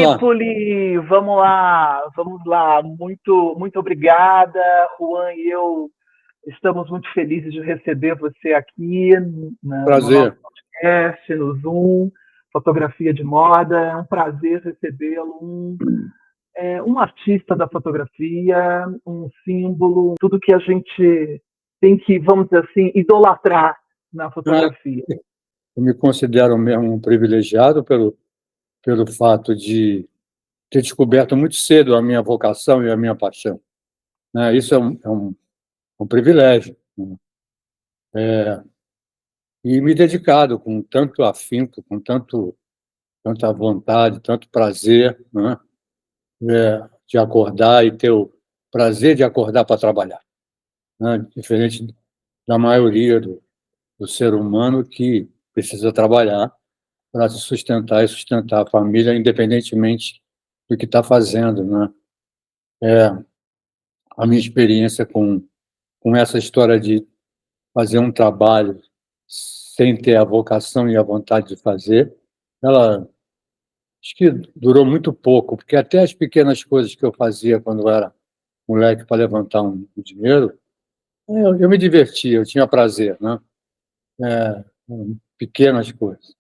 lá. Trípoli, vamos lá, vamos lá. Muito, muito obrigada, Juan e eu estamos muito felizes de receber você aqui no nosso Prazer. podcast, no Zoom, Fotografia de Moda. É um prazer recebê-lo, um artista da fotografia, um símbolo, tudo que a gente tem que, vamos dizer assim, idolatrar na Ah, fotografia. eu me considero mesmo um privilegiado pelo fato de ter descoberto muito cedo a minha vocação e a minha paixão, né? Isso é um privilégio, né? E me dedicado com tanto afinco, com tanta vontade, tanto prazer, né? De acordar e ter o prazer de acordar para trabalhar, né? Diferente da maioria do ser humano que precisa trabalhar para se sustentar e sustentar a família, independentemente do que está fazendo, né? É, a minha experiência com essa história de fazer um trabalho sem ter a vocação e a vontade de fazer, ela acho que durou muito pouco, porque até as pequenas coisas que eu fazia quando eu era moleque para levantar um dinheiro, eu me divertia, eu tinha prazer, né? Pequenas coisas.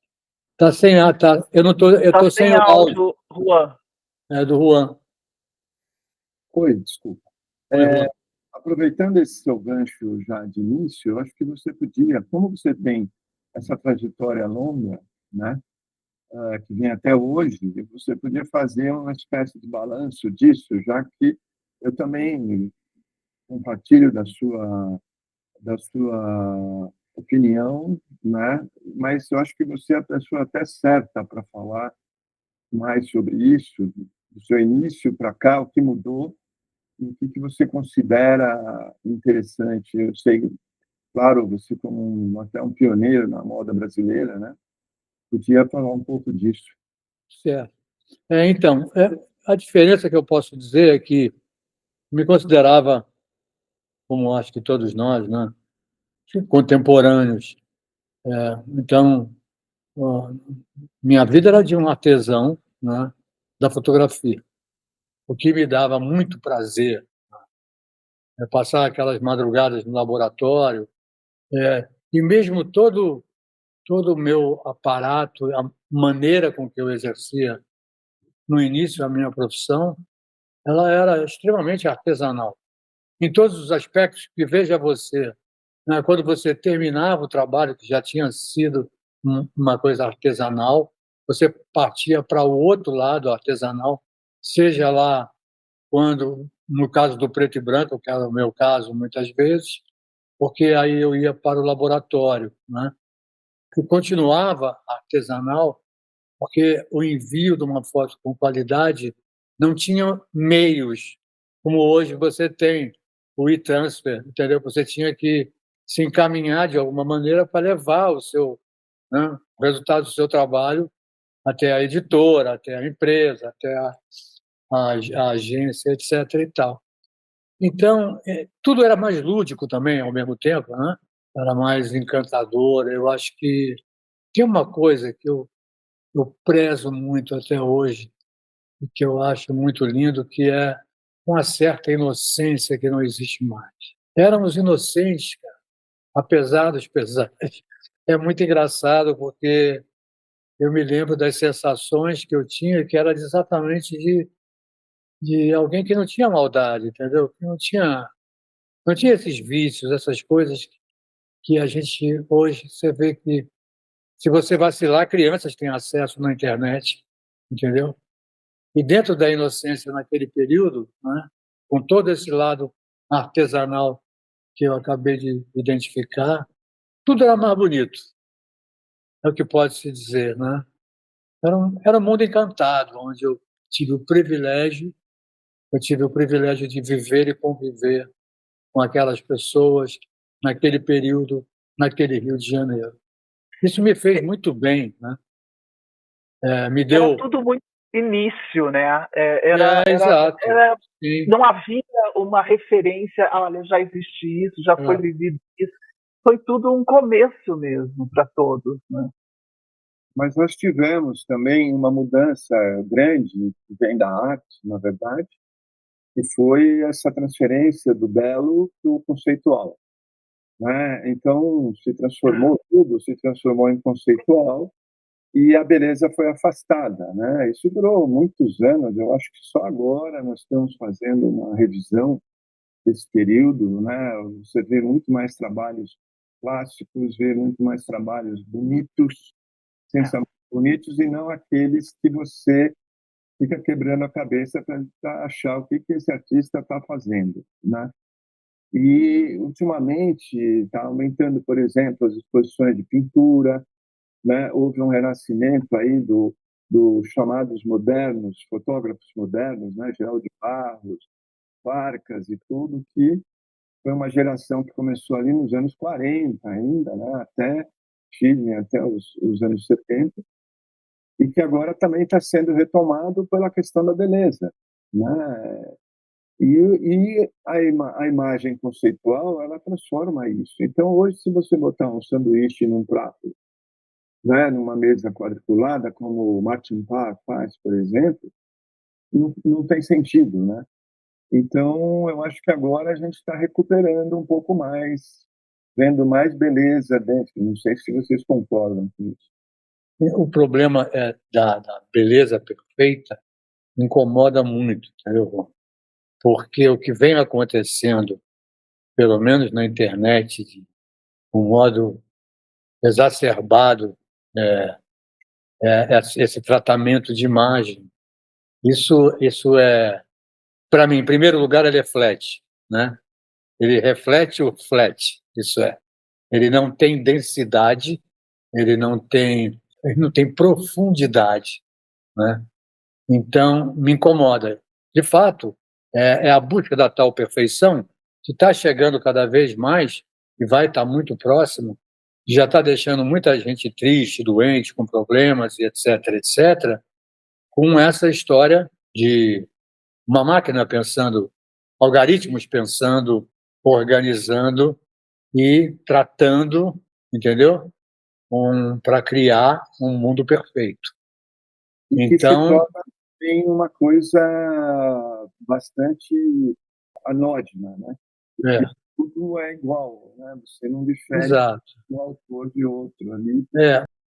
Tá sem ar, tá? Eu Está tô sem sem o áudio, áudio, Juan. do Juan. Oi, desculpa. Oi, Juan. Aproveitando esse seu gancho já de início, eu acho que você podia, como você tem essa trajetória longa, né, que vem até hoje, você podia fazer uma espécie de balanço disso, já que eu também compartilho da sua opinião, né, mas eu acho que você é a pessoa até certa para falar mais sobre isso, do seu início para cá, o que mudou. E o que você considera interessante? Eu sei, claro, você como até um pioneiro na moda brasileira, né? Podia falar um pouco disso. Certo. Então, a diferença que eu posso dizer é que me considerava, como acho que todos nós, né, contemporâneos. Então, ó, minha vida era de um artesão, né, da fotografia, o que me dava muito prazer é passar aquelas madrugadas no laboratório, e mesmo todo o meu aparato, a maneira com que eu exercia no início a minha profissão, ela era extremamente artesanal, em todos os aspectos, que veja você, né, quando você terminava o trabalho que já tinha sido uma coisa artesanal, você partia para o outro lado artesanal, seja lá quando, no caso do preto e branco, que era o meu caso muitas vezes, porque aí eu ia para o laboratório, né, que continuava artesanal, porque o envio de uma foto com qualidade não tinha meios, como hoje você tem, o e-transfer, entendeu? Você tinha que se encaminhar de alguma maneira para levar né, o resultado do seu trabalho até a editora, até a empresa, até a agência, etc. e tal. Então, tudo era mais lúdico também, ao mesmo tempo, né? Era mais encantador. Eu acho que tem uma coisa que eu prezo muito até hoje, e que eu acho muito lindo, que é uma certa inocência que não existe mais. Éramos inocentes, cara, apesar dos pesares. É muito engraçado, porque eu me lembro das sensações que eu tinha, que era exatamente de alguém que não tinha maldade, entendeu? Que não tinha esses vícios, essas coisas que a gente hoje, você vê que, se você vacilar, crianças têm acesso na internet, entendeu? E dentro da inocência naquele período, né, com todo esse lado artesanal que eu acabei de identificar, tudo era mais bonito, é o que pode se dizer, né? Era um mundo encantado, onde eu tive o privilégio de viver e conviver com aquelas pessoas naquele período, naquele Rio de Janeiro. Isso me fez muito bem, né? Me Era deu. tudo muito início, né? Exato. Sim. Não havia uma referência, olha, já existe isso, já foi É. vivido isso. Foi tudo um começo mesmo para todos, né? Mas nós tivemos também uma mudança grande, que vem da arte, na verdade, que foi essa transferência do belo para o conceitual, né? Então, tudo se transformou em conceitual e a beleza foi afastada, né? Isso durou muitos anos, eu acho que só agora nós estamos fazendo uma revisão desse período, né? Você vê muito mais trabalhos clássicos, vê muito mais trabalhos bonitos, sensacionalmente bonitos, e não aqueles que você fica quebrando a cabeça para achar o que esse artista está fazendo, né? E, ultimamente, está aumentando, por exemplo, as exposições de pintura, né? Houve um renascimento aí dos chamados modernos, fotógrafos modernos, né? Geraldo de Barros, Farcas e tudo, que foi uma geração que começou ali nos anos 40 ainda, né? Até Chile, até os anos 70, e que agora também está sendo retomado pela questão da beleza, né? A imagem conceitual, ela transforma isso. Então, hoje, se você botar um sanduíche num prato, né, numa mesa quadriculada, como o Martin Parr faz, por exemplo, não tem sentido, né? Então, eu acho que agora a gente está recuperando um pouco mais, vendo mais beleza dentro. Não sei se vocês concordam com isso. O problema da beleza perfeita incomoda muito, entendeu? Porque o que vem acontecendo, pelo menos na internet, de um modo exacerbado, esse tratamento de imagem, isso para mim, em primeiro lugar, ele é flat, né? Ele reflete o flat, isso é. Ele não tem densidade, ele não tem profundidade, né? Então, me incomoda. De fato, é a busca da tal perfeição que está chegando cada vez mais e vai estar muito próximo, já está deixando muita gente triste, doente, com problemas, e etc., etc., com essa história de uma máquina pensando, algoritmos pensando, organizando e tratando, entendeu? Para criar um mundo perfeito. E que se Então, torna tem uma coisa bastante anódina, né? é, Porque tudo é igual, né? Você não difere exato. um autor de outro ali.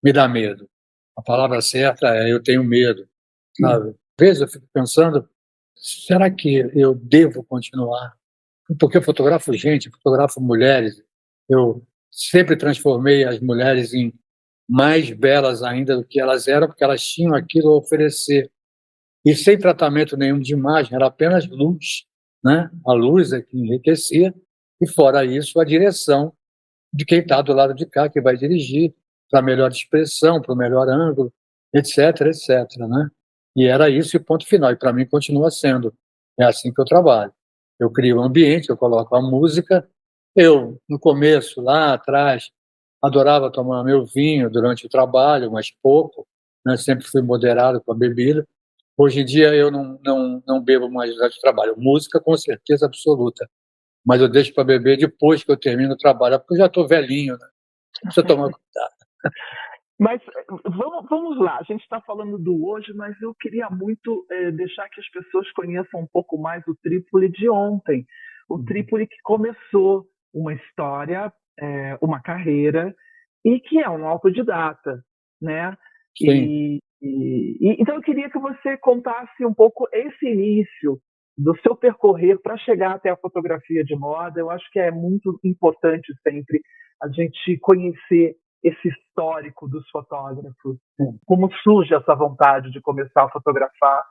Me dá medo. A palavra certa é eu tenho medo, sabe? Às vezes eu fico pensando, será que eu devo continuar? Porque eu fotografo gente, fotografo mulheres. Eu sempre transformei as mulheres em mais belas ainda do que elas eram, porque elas tinham aquilo a oferecer. E sem tratamento nenhum de imagem, era apenas luz, né? A luz é que enriquecia, e fora isso, a direção de quem está do lado de cá, que vai dirigir, para melhor expressão, para o melhor ângulo, etc., etc., né? E era isso e ponto final. E para mim continua sendo. É assim que eu trabalho. Eu crio um ambiente, eu coloco a música. Eu, no começo, lá atrás, adorava tomar meu vinho durante o trabalho, mas pouco, né? Sempre fui moderado com a bebida. Hoje em dia eu não bebo mais durante o trabalho. Música, com certeza absoluta, mas eu deixo para beber depois que eu termino o trabalho, porque eu já estou velhinho, né? Precisa tomar cuidado. Mas vamos lá, a gente está falando do hoje, mas eu queria muito deixar que as pessoas conheçam um pouco mais o Trípoli de ontem. O Trípoli que começou uma história, uma carreira, e que é um autodidata, né? Sim. Então eu queria que você contasse um pouco esse início do seu percorrer para chegar até a fotografia de moda. Eu acho que é muito importante sempre a gente conhecer esse histórico dos fotógrafos, como surge essa vontade de começar a fotografar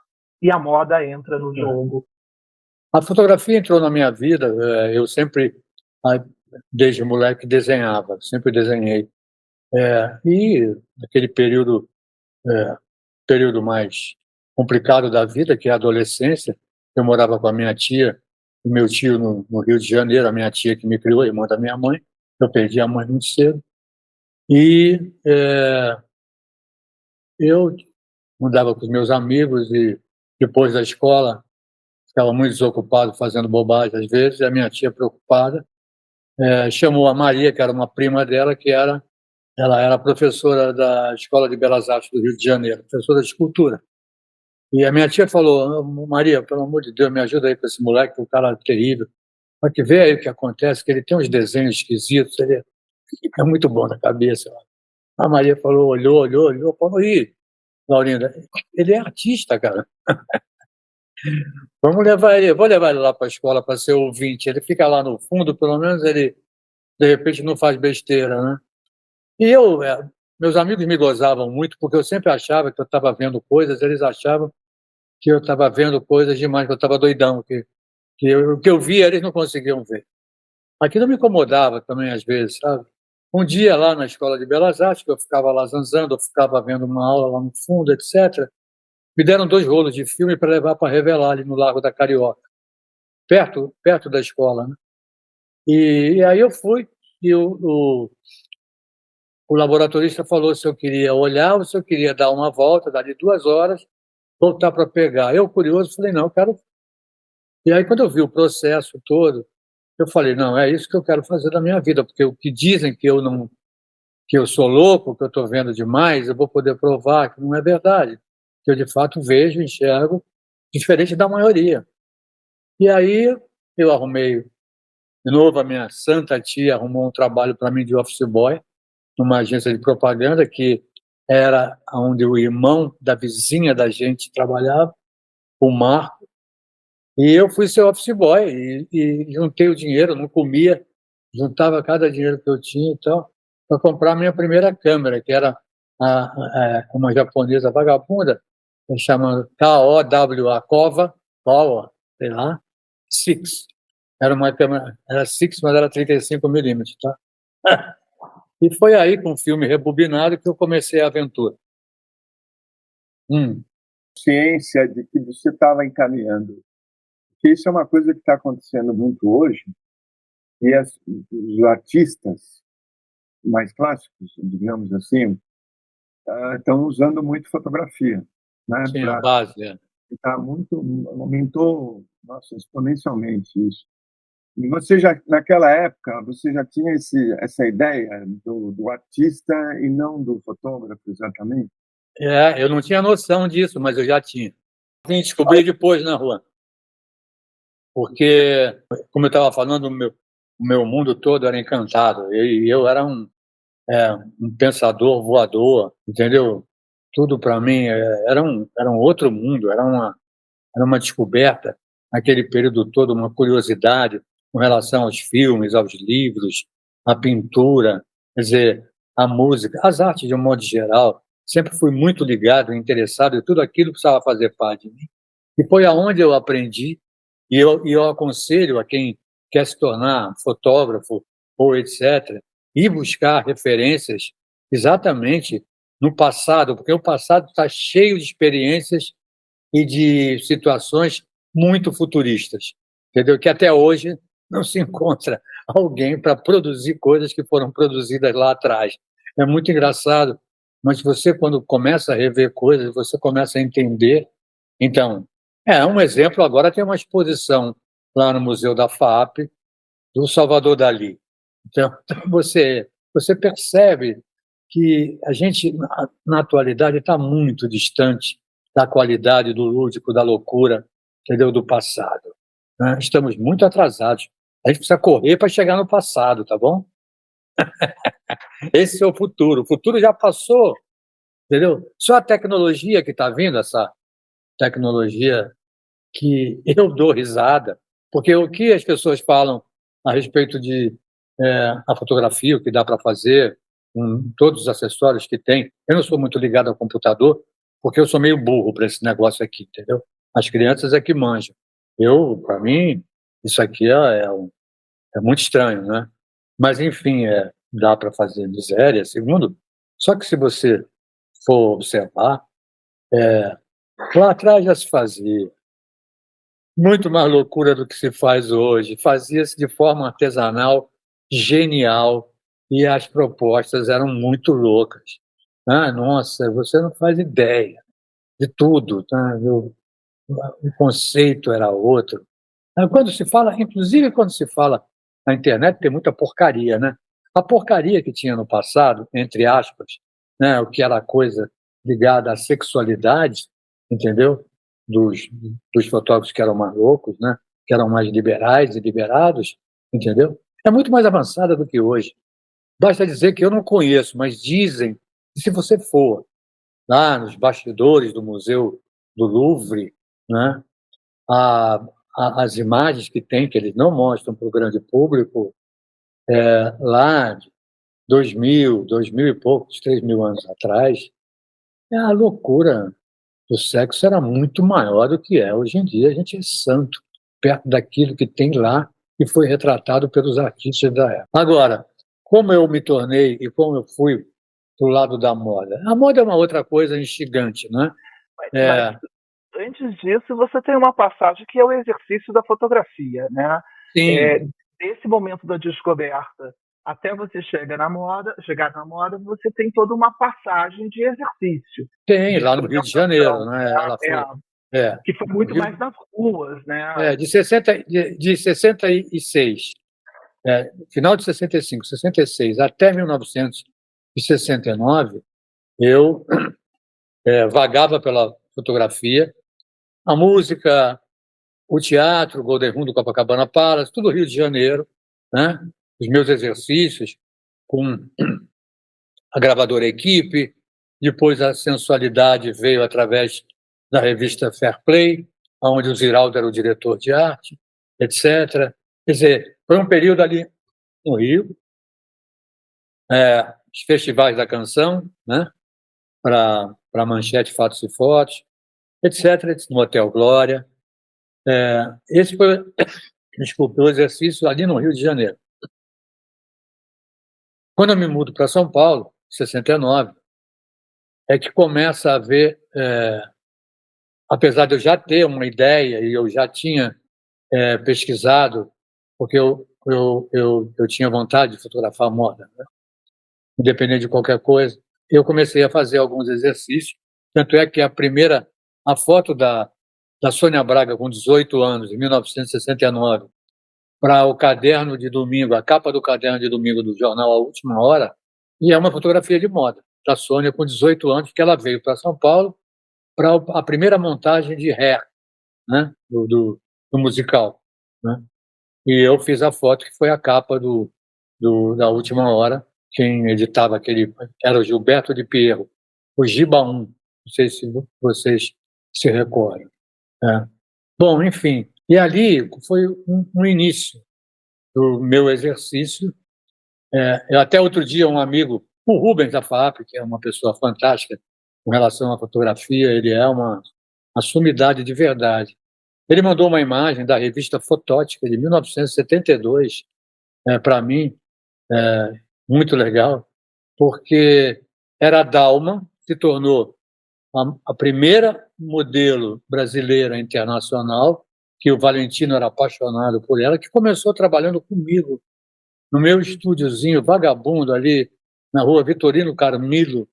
e a moda entra no jogo. A fotografia entrou na minha vida, eu sempre, desde moleque, desenhava, sempre desenhei. E naquele período mais complicado da vida, que é a adolescência, eu morava com a minha tia e meu tio no Rio de Janeiro, a minha tia que me criou, irmã da minha mãe. Eu perdi a mãe muito cedo. E eu mudava com os meus amigos e depois da escola ficava muito desocupado fazendo bobagem às vezes, e a minha tia preocupada chamou a Maria, que era uma prima dela, que era Ela era professora da Escola de Belas Artes do Rio de Janeiro, professora de escultura. E a minha tia falou: Maria, pelo amor de Deus, me ajuda aí com esse moleque, que o cara é terrível. Mas que vê aí o que acontece, que ele tem uns desenhos esquisitos, ele é muito bom na cabeça. A Maria falou, olhou, falou: ih, Laurinda, ele é artista, cara. Vamos levar ele, vou levar ele lá para a escola para ser ouvinte. Ele fica lá no fundo, pelo menos ele, de repente, não faz besteira, né? E meus amigos me gozavam muito, porque eu sempre achava que eu estava vendo coisas, eles achavam que eu estava vendo coisas demais, que eu estava doidão, o que eu via eles não conseguiam ver. Aquilo me incomodava também, às vezes, sabe? Um dia lá na Escola de Belas Artes, que eu ficava lá zanzando, eu ficava vendo uma aula lá no fundo, etc., me deram 2 rolos de filme para levar para revelar ali no Largo da Carioca, perto da escola, né? E aí eu fui, e o laboratorista falou se eu queria olhar ou se eu queria dar uma volta, dar de 2 horas, voltar para pegar. Eu, curioso, falei, não, eu quero. E aí, quando eu vi o processo todo, eu falei, não, é isso que eu quero fazer da minha vida, porque o que dizem que eu sou louco, que eu estou vendo demais, eu vou poder provar que não é verdade, que eu de fato vejo, enxergo, diferente da maioria. E aí eu arrumei, de novo, a minha santa tia arrumou um trabalho para mim de office boy, numa agência de propaganda, que era onde o irmão da vizinha da gente trabalhava, o Marco, e eu fui ser office boy, e juntei o dinheiro, não comia, juntava cada dinheiro que eu tinha e tal, para comprar a minha primeira câmera, que era uma japonesa vagabunda, chamada KOWA, Kowa, sei lá, Six. Era uma câmera, era Six, mas era 35mm, tá? E foi aí, com o filme rebobinado, que eu comecei a aventura. Ciência de que você estava encaminhando. Porque isso é uma coisa que está acontecendo muito hoje, e os artistas mais clássicos, digamos assim, estão usando muito fotografia, né? Sim, a base. Tá muito, aumentou, nossa, exponencialmente isso. E você já, naquela época, você já tinha essa ideia do artista e não do fotógrafo, exatamente? Eu não tinha noção disso, mas eu já tinha. Vim descobrir depois na rua. Porque, como eu estava falando, o meu mundo todo era encantado. E eu era um pensador voador, entendeu? Tudo para mim era um outro mundo, era uma descoberta, naquele período todo, uma curiosidade com relação aos filmes, aos livros, à pintura, quer dizer, à música, às artes de um modo geral. Sempre fui muito ligado, interessado em tudo aquilo que precisava fazer parte de mim. E foi aonde eu aprendi, e eu aconselho a quem quer se tornar fotógrafo ou etc., ir buscar referências exatamente no passado, porque o passado está cheio de experiências e de situações muito futuristas, entendeu? Que até hoje não se encontra alguém para produzir coisas que foram produzidas lá atrás. É muito engraçado, mas você, quando começa a rever coisas, você começa a entender. Então, um exemplo, agora tem uma exposição lá no Museu da FAAP do Salvador Dalí. Então, você percebe que a gente, na atualidade, está muito distante da qualidade do lúdico, da loucura, entendeu? Do passado, né? Estamos muito atrasados. A gente precisa correr para chegar no passado, tá bom? Esse é o futuro. O futuro já passou, entendeu? Só a tecnologia que está vindo, essa tecnologia que eu dou risada, porque o que as pessoas falam a respeito de a fotografia, o que dá para fazer, com todos os acessórios que tem. Eu não sou muito ligado ao computador, porque eu sou meio burro para esse negócio aqui, entendeu? As crianças é que manjam. Para mim, isso aqui é muito estranho, né? Mas, enfim, dá para fazer miséria, segundo. Só que se você for observar, lá atrás já se fazia muito mais loucura do que se faz hoje. Fazia-se de forma artesanal, genial, e as propostas eram muito loucas. Nossa, você não faz ideia de tudo, tá? O conceito era outro. Quando se fala, inclusive quando se fala na internet, tem muita porcaria, né? a porcaria que tinha no passado, entre aspas, né, o que era coisa ligada à sexualidade, entendeu? Dos fotógrafos que eram mais loucos, né, que eram mais liberais e liberados, entendeu? É muito mais avançada do que hoje. Basta dizer que eu não conheço, mas dizem que se você for lá nos bastidores do Museu do Louvre, né, a, as imagens que tem, que eles não mostram para o grande público, lá de 2000 e poucos, 3.000 anos atrás, a loucura do sexo era muito maior do que é hoje em dia. A gente é santo perto daquilo que tem lá e foi retratado pelos artistas da época. Agora, como eu me tornei e como eu fui para o lado da moda? A moda é uma outra coisa instigante, né? Mas antes disso, você tem uma passagem que é o exercício da fotografia, né? Sim. Desse momento da descoberta até você chegar na moda, você tem toda uma passagem de exercício. Tem, lá no Rio de Janeiro, né? Ela foi, que foi muito mais nas ruas, né? De 66, final de 65, 66 até 1969, eu vagava pela fotografia, a música, o teatro, o Golden Room do Copacabana Palace, tudo Rio de Janeiro, né? Os meus exercícios com a gravadora Equipe, depois a sensualidade veio através da revista Fair Play, onde o Ziraldo era o diretor de arte, etc. Quer dizer, foi um período ali no Rio, os festivais da canção, né? Para Manchete, Fatos e Fotos, etc., no Hotel Glória. Esse foi, desculpe, o exercício ali no Rio de Janeiro. Quando eu me mudo para São Paulo, em 69, é que começa a haver, apesar de eu já ter uma ideia e eu já tinha pesquisado, porque eu tinha vontade de fotografar moda, né? Independente de qualquer coisa, eu comecei a fazer alguns exercícios, tanto é que a foto da Sônia Braga com 18 anos, em 1969, para o caderno de domingo, a capa do caderno de domingo do jornal A Última Hora, e é uma fotografia de moda da Sônia com 18 anos, que ela veio para São Paulo para a primeira montagem de Hair, né, do musical, né? E eu fiz a foto que foi a capa da Última Hora. Quem editava aquele era o Gilberto de Pierro, o Giba 1, não sei se vocês se recordam. Bom, enfim, e ali foi um início do meu exercício. Até outro dia, um amigo, o Rubens da FAP, que é uma pessoa fantástica com relação à fotografia, ele é uma sumidade de verdade. Ele mandou uma imagem da revista Fotótica de 1972 para mim, muito legal, porque era a Dalma, se tornou a primeira modelo brasileira internacional, que o Valentino era apaixonado por ela, que começou trabalhando comigo no meu estúdiozinho vagabundo ali na rua Vitorino Carmilo,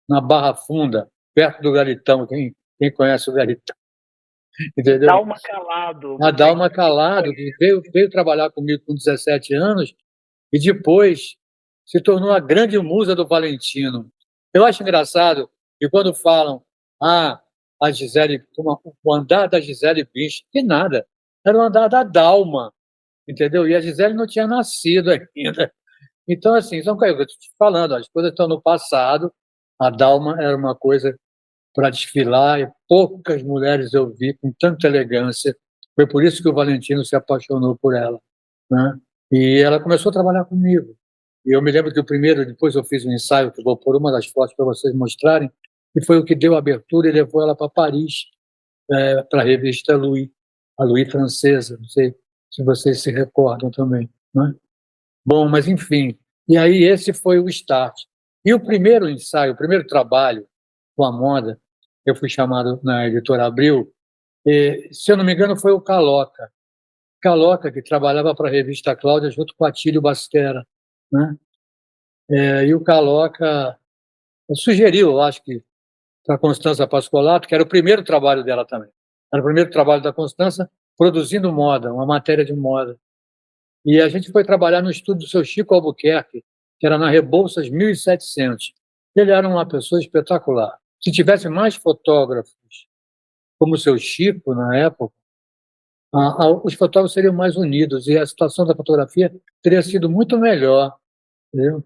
na Barra Funda, perto do Garitão. Quem conhece o Garitão? Entendeu? Dalma Calado. A Dalma Calado, que veio trabalhar comigo com 17 anos e depois se tornou a grande musa do Valentino. Eu acho engraçado que quando falam a Gisele, o andar da Gisele Bündchen, que nada, era o andar da Dalma, entendeu? E a Gisele não tinha nascido ainda. Então, assim, são coisas que eu estou te falando, as coisas estão no passado. A Dalma era uma coisa para desfilar e poucas mulheres eu vi com tanta elegância. Foi por isso que o Valentino se apaixonou por ela, né? E ela começou a trabalhar comigo. E eu me lembro que o primeiro, depois eu fiz um ensaio, que vou pôr uma das fotos para vocês mostrarem, e foi o que deu a abertura e levou ela para Paris, para a revista Louis, a Louis francesa, não sei se vocês se recordam também, né? Bom, mas enfim, e aí esse foi o start. E o primeiro ensaio, o primeiro trabalho com a moda, eu fui chamado na editora Abril, e, se eu não me engano, foi o Caloca, que trabalhava para a revista Cláudia junto com Atílio Bastera, né? E o Caloca sugeriu, eu acho que, para a Constança Pascolato, que era o primeiro trabalho dela também. Era o primeiro trabalho da Constança, produzindo moda, uma matéria de moda. E a gente foi trabalhar no estúdio do seu Chico Albuquerque, que era na Rebouças 1700. Ele era uma pessoa espetacular. Se tivesse mais fotógrafos como o seu Chico, na época, os fotógrafos seriam mais unidos e a situação da fotografia teria sido muito melhor. Entendeu?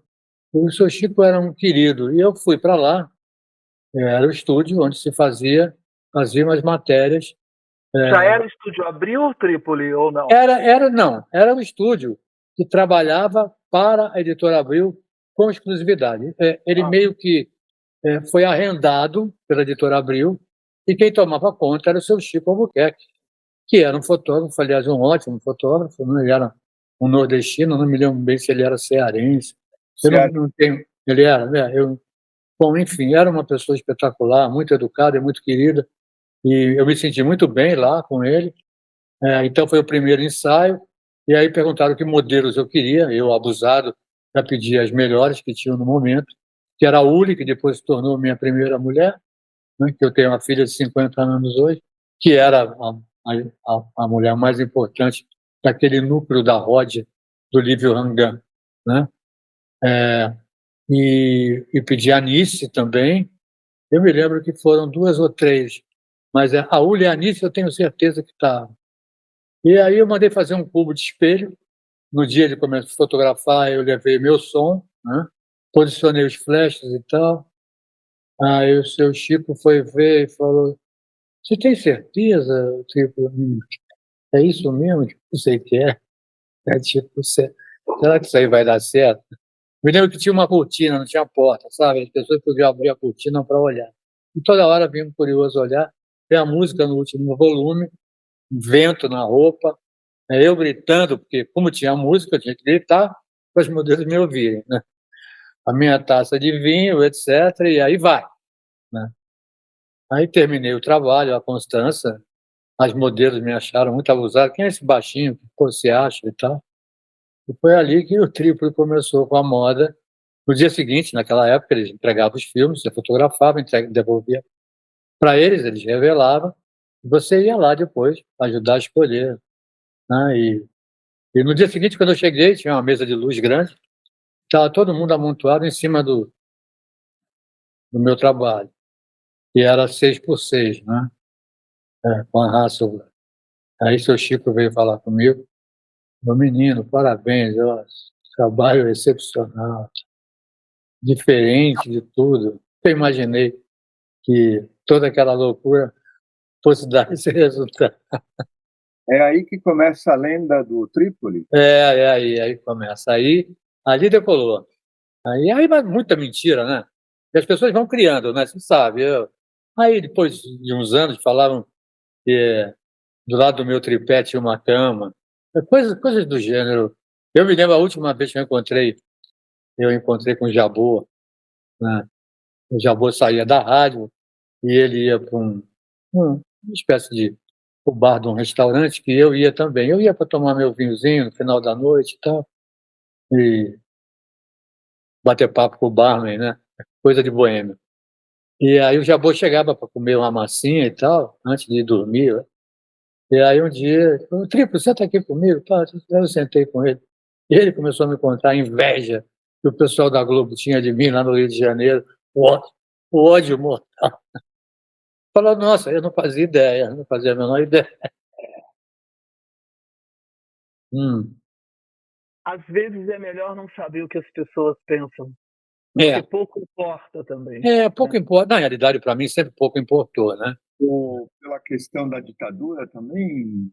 O seu Chico era um querido. E eu fui para lá, era o estúdio onde se fazia umas matérias. Já era o Estúdio Abril, Trípoli, ou não? Era um estúdio que trabalhava para a Editora Abril com exclusividade. Ele meio que foi arrendado pela Editora Abril e quem tomava conta era o seu Chico Albuquerque, que era um fotógrafo, aliás, um ótimo fotógrafo, né? Ele era um nordestino, não me lembro bem se ele era cearense. Ele era, bom, enfim, era uma pessoa espetacular, muito educada e muito querida, e eu me senti muito bem lá com ele. Então foi o primeiro ensaio, e aí perguntaram que modelos eu queria, eu, abusado, já pedi as melhores que tinham no momento, que era a Uli, que depois se tornou minha primeira mulher, né, que eu tenho uma filha de 50 anos hoje, que era a mulher mais importante daquele núcleo da Rod, do Lívio Rangan, né? E pedi a Anice também. Eu me lembro que foram 2 ou 3, mas a Uli e a Anice eu tenho certeza que está. E aí eu mandei fazer um cubo de espelho. No dia de começar a fotografar, eu levei meu som, né? Posicionei os flashes e tal. Aí o seu Chico foi ver e falou: "Você tem certeza? Tipo, é isso mesmo que você quer?" Tipo, será que isso aí vai dar certo? Me lembro que tinha uma cortina, não tinha porta, sabe? As pessoas podiam abrir a cortina para olhar. E toda hora vinha um curioso olhar, ver a música no último volume, vento na roupa, eu gritando, porque como tinha música, eu tinha que gritar para os modelos me ouvirem, né? A minha taça de vinho, etc., e aí vai, né? Aí terminei o trabalho, a Constança, as modelos me acharam muito abusado. Quem é esse baixinho? O que você acha e tal? E foi ali que o Trípoli começou com a moda. No dia seguinte, naquela época, eles entregavam os filmes, você fotografava, devolvia para eles, eles revelavam, e você ia lá depois ajudar a escolher, né? E no dia seguinte, quando eu cheguei, tinha uma mesa de luz grande, estava todo mundo amontoado em cima do meu trabalho, que era 6x6, né? Com a Hasselblad. Aí seu Chico veio falar comigo: "Meu menino, parabéns, ó, trabalho excepcional, diferente de tudo. Eu imaginei que toda aquela loucura fosse dar esse resultado." É aí que começa a lenda do Trípoli? Aí começa. Aí, ali decolou. Aí vai muita mentira, né? E as pessoas vão criando, né? Você sabe. Aí, depois de uns anos, falavam que do lado do meu tripé tinha uma cama, coisas do gênero. Eu me lembro a última vez que eu encontrei com o Jabô, né? O Jabô saía da rádio e ele ia para uma espécie de o bar de um restaurante que eu ia também. Eu ia para tomar meu vinhozinho no final da noite e tal, e bater papo com o barman, né? Coisa de boêmio. E aí o Jabô chegava para comer uma massinha e tal, antes de ir dormir, né? E aí um dia, ele falou: "Triplo, senta aqui comigo." Pá, eu sentei com ele. E ele começou a me contar a inveja que o pessoal da Globo tinha de mim lá no Rio de Janeiro, o ódio mortal. Falou: "Nossa, eu não fazia ideia, não fazia a menor ideia." Hum. Às vezes é melhor não saber o que as pessoas pensam, É, porque pouco importa também. pouco importa. Na realidade, para mim, sempre pouco importou, né? Pela questão da ditadura também?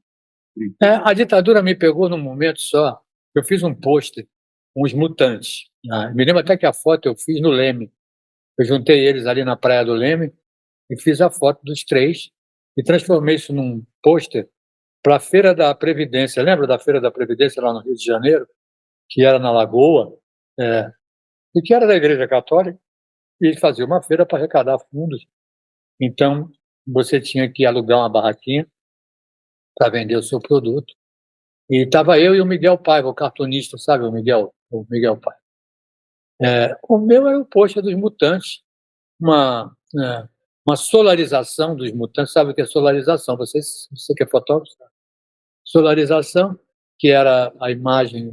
A ditadura me pegou num momento só. Eu fiz um pôster com os Mutantes. Me lembro até que a foto eu fiz no Leme. Eu juntei eles ali na Praia do Leme e fiz a foto dos 3 e transformei isso num pôster para a Feira da Previdência. Lembra da Feira da Previdência lá no Rio de Janeiro, que era na Lagoa, e que era da Igreja Católica, e fazia uma feira para arrecadar fundos. Então, você tinha que alugar uma barraquinha para vender o seu produto. E estava eu e o Miguel Paiva, o cartunista, sabe o Miguel Paiva. O meu era o pôster dos Mutantes, uma solarização dos Mutantes. Sabe o que é solarização? Você que é fotógrafo sabe. Solarização, que era a imagem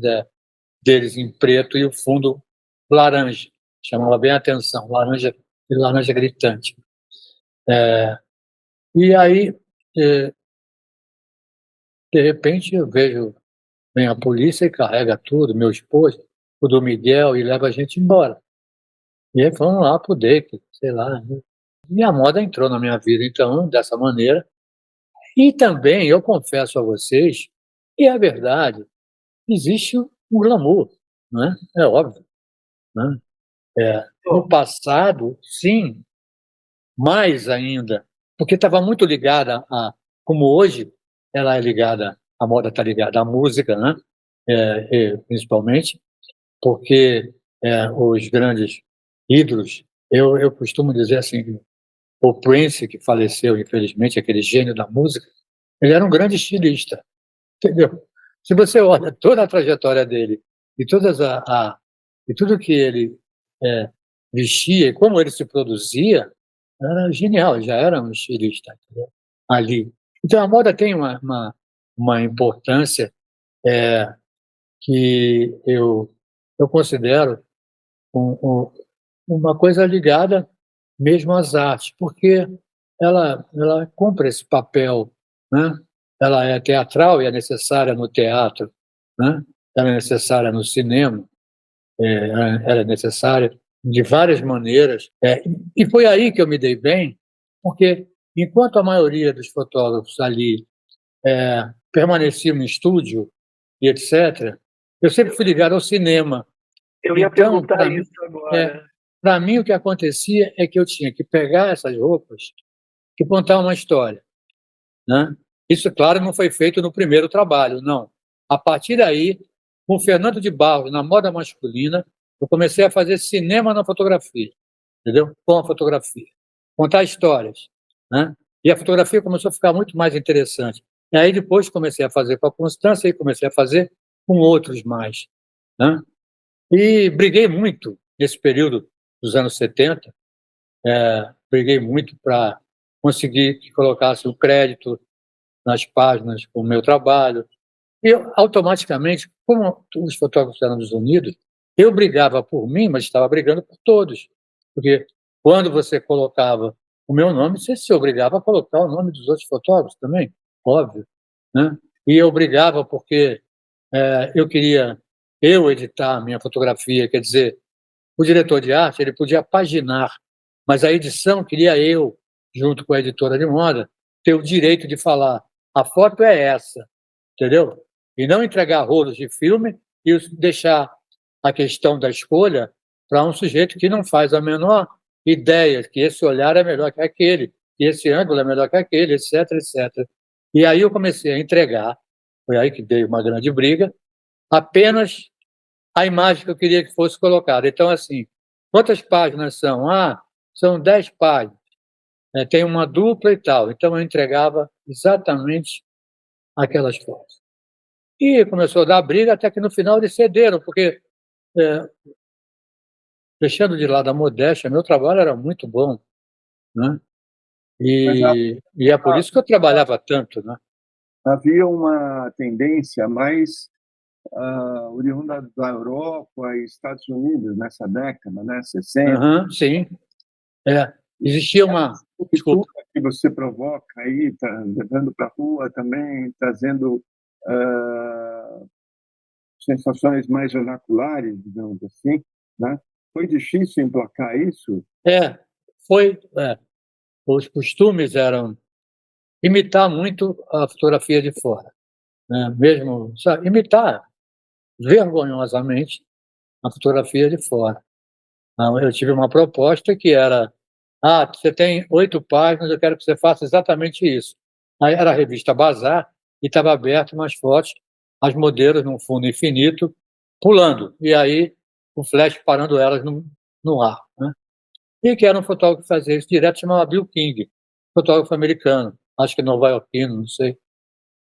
deles em preto e o fundo laranja, chamava bem a atenção, laranja gritante. E aí, de repente, eu vejo, vem a polícia e carrega tudo, meu esposo, o do Miguel, e leva a gente embora. E aí vamos lá pro DEIC, sei lá. E a moda entrou na minha vida, então, dessa maneira. E também, eu confesso a vocês, que é verdade, existe um glamour, né? É óbvio, né? No passado, sim, mais ainda, porque estava muito ligada como hoje ela é ligada, a moda está ligada à música, né? Principalmente, porque os grandes ídolos, eu costumo dizer assim, o Prince, que faleceu, infelizmente, aquele gênio da música, ele era um grande estilista, entendeu? Se você olha toda a trajetória dele e e tudo que ele vestia e como ele se produzia, era genial, já era um estilista, entendeu? Ali. Então a moda tem uma importância que eu considero uma coisa ligada mesmo às artes, porque ela cumpre esse papel, né? Ela é teatral e é necessária no teatro, né? Ela é necessária no cinema, ela é necessária de várias maneiras. E foi aí que eu me dei bem, porque enquanto a maioria dos fotógrafos ali permaneciam no estúdio e etc., eu sempre fui ligado ao cinema. Eu ia Então, perguntar isso agora. para mim, o que acontecia é que eu tinha que pegar essas roupas e contar uma história, né? Isso, claro, não foi feito no primeiro trabalho, não. A partir daí, com o Fernando de Barros, na moda masculina, eu comecei a fazer cinema na fotografia, entendeu? Com a fotografia. Contar histórias, né? E a fotografia começou a ficar muito mais interessante. E aí depois comecei a fazer com a Constância e comecei a fazer com outros mais, né? E briguei muito nesse período dos anos 70, briguei muito para conseguir que colocasse o crédito nas páginas com o meu trabalho. E eu, automaticamente, como os fotógrafos eram dos Unidos, eu brigava por mim, mas estava brigando por todos. Porque quando você colocava o meu nome, você se obrigava a colocar o nome dos outros fotógrafos também, óbvio, né? E eu brigava porque eu queria editar a minha fotografia, quer dizer, o diretor de arte ele podia paginar, mas a edição queria eu, junto com a editora de moda, ter o direito de falar, a foto é essa, entendeu? E não entregar rolos de filme e deixar a questão da escolha para um sujeito que não faz a menor ideia que esse olhar é melhor que aquele, que esse ângulo é melhor que aquele, etc, etc. E aí eu comecei a entregar, foi aí que dei uma grande briga, apenas a imagem que eu queria que fosse colocada. Então, assim, quantas páginas são? São 10 páginas. Tem uma dupla e tal. Então, eu entregava exatamente aquelas fotos. E começou a dar briga até que no final eles cederam, porque, deixando de lado a modéstia, meu trabalho era muito bom, né? E é por isso que eu trabalhava tanto, né? Havia uma tendência mais oriunda da Europa e Estados Unidos nessa década, né, 60. Sim. Existia uma... Desculpa. Que você provoca aí, levando para a rua também, trazendo sensações mais vernaculares, digamos assim, né? Foi difícil emplacar isso? Foi. Os costumes eram imitar muito a fotografia de fora, né? Mesmo, sabe, imitar vergonhosamente a fotografia de fora. Eu tive uma proposta que era: você tem 8 páginas, eu quero que você faça exatamente isso. Aí era a revista Bazar e estava aberto umas fotos, as modelos num fundo infinito, pulando, e aí o flash parando elas no ar, né? E que era um fotógrafo que fazia isso direto, chamava Bill King, fotógrafo americano, acho que nova-iorquino, não sei.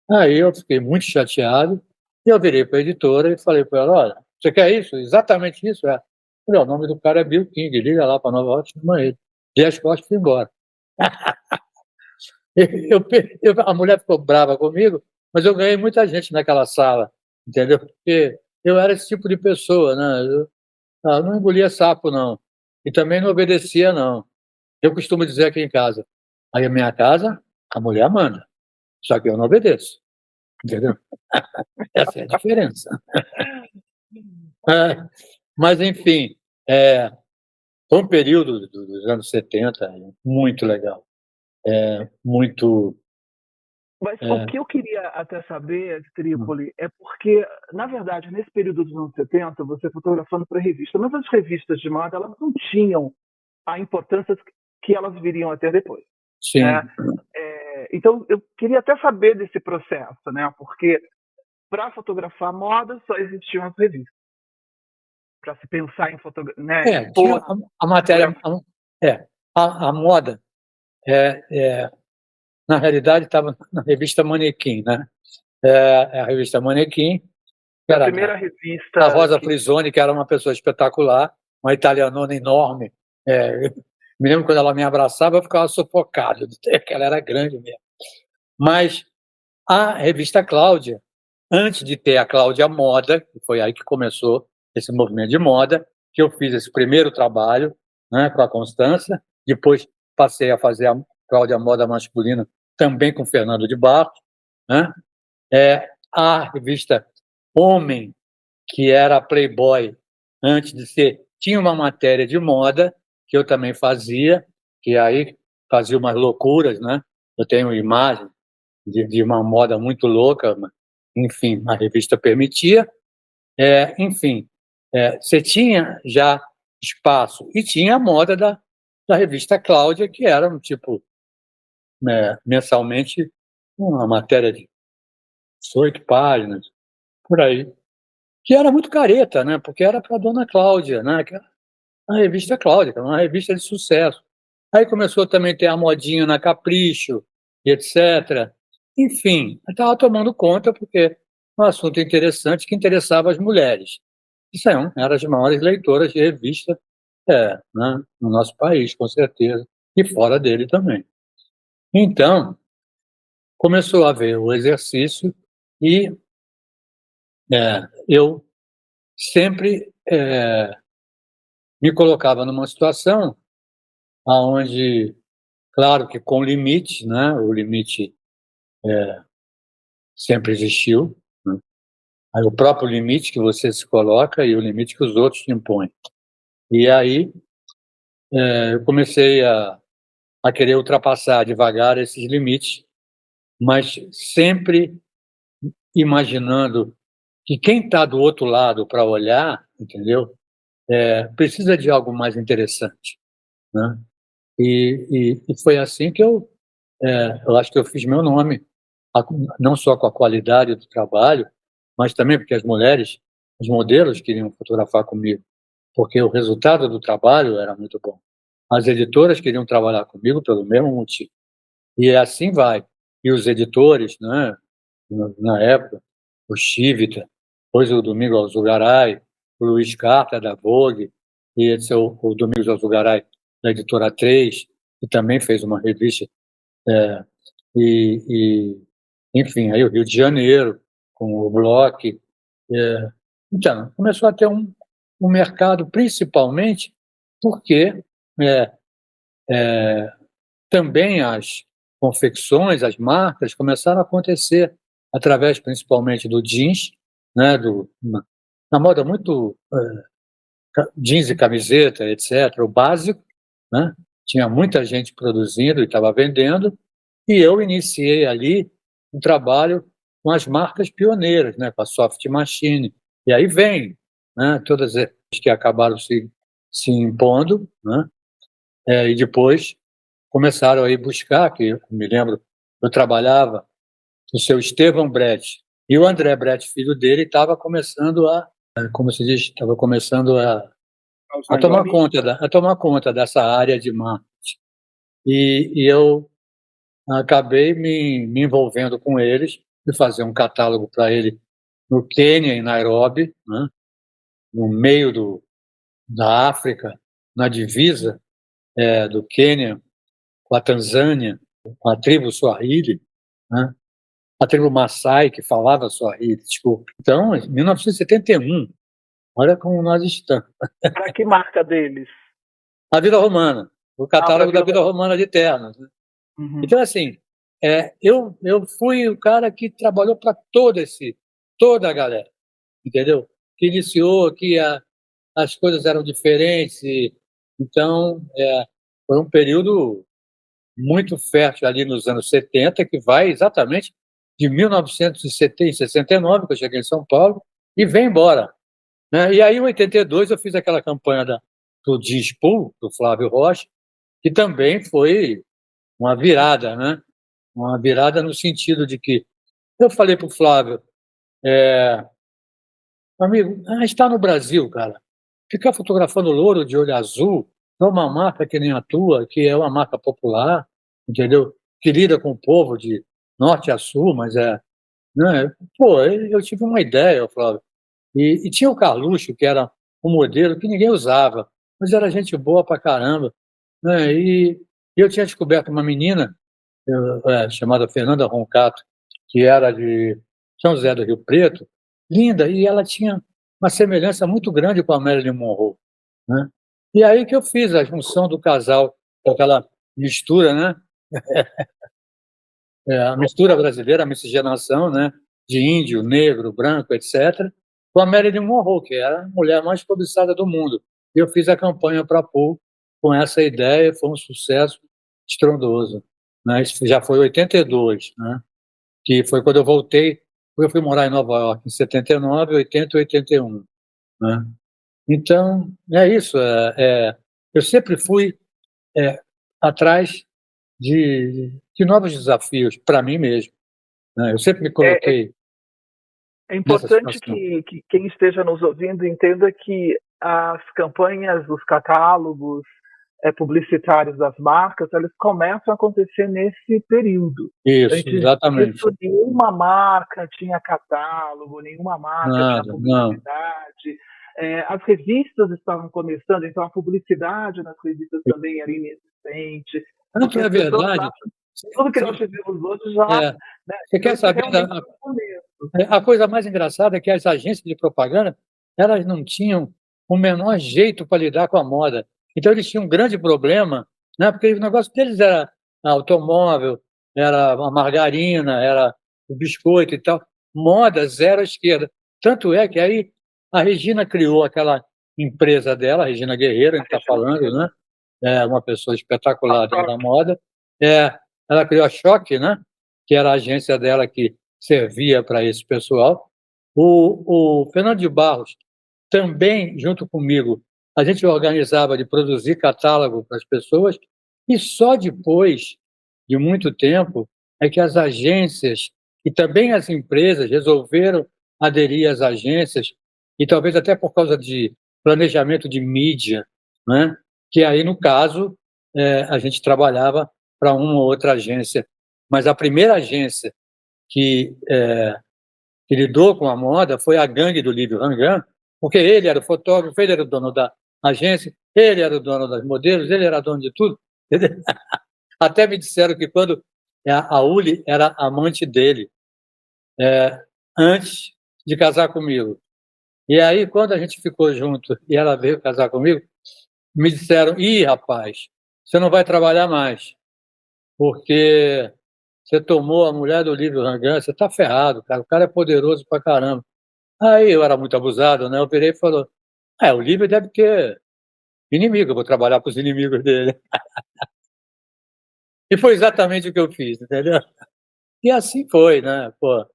Aí eu fiquei muito chateado e eu virei para a editora e falei para ela: olha, você quer isso? Exatamente isso? Falei, o nome do cara é Bill King, liga lá para Nova York e chama ele. Dei as costas e fui embora. A mulher ficou brava comigo, mas eu ganhei muita gente naquela sala, entendeu? Porque eu era esse tipo de pessoa, né? não engolia sapo, não. E também não obedecia, não. Eu costumo dizer aqui em casa, aí a minha casa, a mulher manda, só que eu não obedeço, entendeu? Essa é a diferença. É, mas, enfim, foi um período dos anos 70 muito legal. Muito. Mas o que eu queria até saber, Trípoli, é porque, na verdade, nesse período dos anos 70, você fotografando para revista, mas as revistas de moda, elas não tinham a importância que elas viriam a ter depois. Sim. Né? Então, eu queria até saber desse processo, né? Porque para fotografar moda só existiam as revistas. Para se pensar em fotografia, né? Tinha a matéria. A moda, na realidade, estava na revista Manequim, né? A revista Manequim. A primeira revista. A Rosa Frisoni, que era uma pessoa espetacular, uma italianona enorme. Me lembro quando ela me abraçava, eu ficava sufocado, que ela era grande mesmo. Mas a revista Cláudia, antes de ter a Cláudia Moda, que foi aí que começou esse movimento de moda, que eu fiz esse primeiro trabalho, né, com a Constância, depois passei a fazer a Cláudia Moda masculina também com Fernando de Barros, né? A revista Homem, que era a Playboy, antes de ser, tinha uma matéria de moda que eu também fazia, que aí fazia umas loucuras, né? Eu tenho imagem de uma moda muito louca, enfim, a revista permitia. Enfim, você tinha já espaço, e tinha a moda da revista Cláudia, que era um tipo, mensalmente, uma matéria de 18 páginas, por aí, que era muito careta, né? Porque era para a dona Cláudia, né? Que era a revista Cláudia, que era uma revista de sucesso. Aí começou também a ter a modinha na Capricho, etc. Enfim, eu estava tomando conta porque é um assunto interessante que interessava as mulheres. Isso eram as maiores leitoras de revista, né, no nosso país, com certeza, e fora dele também. Então, começou a haver o exercício e eu sempre me colocava numa situação onde, claro que com limite, né, o limite sempre existiu, né? Aí o próprio limite que você se coloca e o limite que os outros te impõem. E aí eu comecei a querer ultrapassar devagar esses limites, mas sempre imaginando que quem está do outro lado para olhar, entendeu? Precisa de algo mais interessante, né? E foi assim que eu acho que eu fiz meu nome, não só com a qualidade do trabalho, mas também porque as mulheres, os modelos queriam fotografar comigo, porque o resultado do trabalho era muito bom. As editoras queriam trabalhar comigo pelo mesmo motivo. E assim vai. E os editores, né, na época, o Chivita, depois o Domingos Alzugaray, o Luiz Carta, da Vogue, e esse é o Domingos Alzugaray, da Editora 3, que também fez uma revista. Enfim, aí o Rio de Janeiro, com o Bloch. Então, começou a ter um mercado, principalmente porque também as confecções, as marcas começaram a acontecer através principalmente do jeans, né, na moda muito jeans e camiseta, etc., o básico, né? Tinha muita gente produzindo e estava vendendo, e eu iniciei ali um trabalho com as marcas pioneiras, né, com a Soft Machine, e aí vem, né, todas as que acabaram se impondo, né, e depois começaram a ir buscar, que eu me lembro, eu trabalhava com o seu Estevão Brecht, e o André Brecht, filho dele, estava começando como se diz, estava começando a tomar conta dessa área de marketing. E eu acabei me envolvendo com eles, e fazer um catálogo para ele no Quênia, em Nairobi, né, no meio da África, na divisa do Quênia com a Tanzânia, com a tribo Swahili, né? A tribo Maasai, que falava Swahili, desculpa. Então, em 1971, Olha como nós estamos. Para que marca deles? A Vila Romana, o catálogo da Vila Vila Romana de ternos, né? Uhum. Então, assim, eu fui o cara que trabalhou para toda a galera, entendeu? Que iniciou, que as coisas eram diferentes. Então, foi um período muito fértil ali nos anos 70, que vai exatamente de 1969, que eu cheguei em São Paulo, e vem embora, né? E aí, em 82, eu fiz aquela campanha do Dispool, do Flávio Rocha, que também foi uma virada, né? Uma virada no sentido de que eu falei para o Flávio, amigo, a gente está no Brasil, cara. Ficar fotografando louro de olho azul é uma marca que nem a tua, que é uma marca popular, entendeu? Que lida com o povo de norte a sul, mas né? Pô, eu tive uma ideia, Flávio. E tinha o Carluxo, que era um modelo que ninguém usava, mas era gente boa pra caramba, né? E eu tinha descoberto uma menina chamada Fernanda Roncato, que era de São José do Rio Preto, linda, e ela tinha uma semelhança muito grande com a Marilyn Monroe, né? E aí que eu fiz a junção do casal, com aquela mistura, né? A mistura brasileira, a miscigenação, né? De índio, negro, branco, etc., com a Marilyn Monroe, que era a mulher mais cobiçada do mundo. E eu fiz a campanha para a Paul com essa ideia, foi um sucesso estrondoso, né? Isso já foi em 82, né? Que foi quando eu voltei, eu fui morar em Nova York em 79, 80 e 81, né? Então, é isso. Eu sempre fui atrás de novos desafios para mim mesmo, né? Eu sempre me coloquei É nessa importante situação. que quem esteja nos ouvindo entenda que as campanhas, os catálogos publicitários das marcas, eles começam a acontecer nesse período. Isso, Antes exatamente. disso, nenhuma marca tinha catálogo, nenhuma marca tinha Nada, não. publicidade. As revistas estavam começando, então a publicidade nas revistas também era inexistente. Tanto é As pessoas verdade. acham que tudo que nós vivemos hoje já... É, Né, você então quer isso é saber realmente um começo. a coisa mais engraçada é que as agências de propaganda, elas não tinham o menor jeito para lidar com a moda. Então eles tinham um grande problema, né? Porque o negócio deles era automóvel, era a margarina, era o biscoito e tal. Moda zero à esquerda. Tanto é que aí a Regina criou aquela empresa dela, a Regina Guerreiro, a gente está falando, né? É uma pessoa espetacular dentro da moda. Ela criou a Choque, né? Que era a agência dela que servia para esse pessoal. O Fernando de Barros também, junto comigo, a gente organizava de produzir catálogo para as pessoas, e só depois de muito tempo é que as agências e também as empresas resolveram aderir às agências, e talvez até por causa de planejamento de mídia, né? Que aí, no caso, a gente trabalhava para uma ou outra agência. Mas a primeira agência que lidou com a moda foi a gangue do Lívio Rangan, porque ele era o fotógrafo, ele era o dono da agência, ele era o dono das modelos, ele era dono de tudo. Até me disseram que quando a Uli era amante dele, antes de casar comigo. E aí, quando a gente ficou junto e ela veio casar comigo, me disseram: ih, rapaz, você não vai trabalhar mais, porque você tomou a mulher do Lívio Rangan, você está ferrado, cara. O cara é poderoso pra caramba. Aí eu era muito abusado, né? Eu virei e falou: o Lívio deve ter inimigo, eu vou trabalhar para os inimigos dele. E foi exatamente o que eu fiz, entendeu? E assim foi, né? Pô,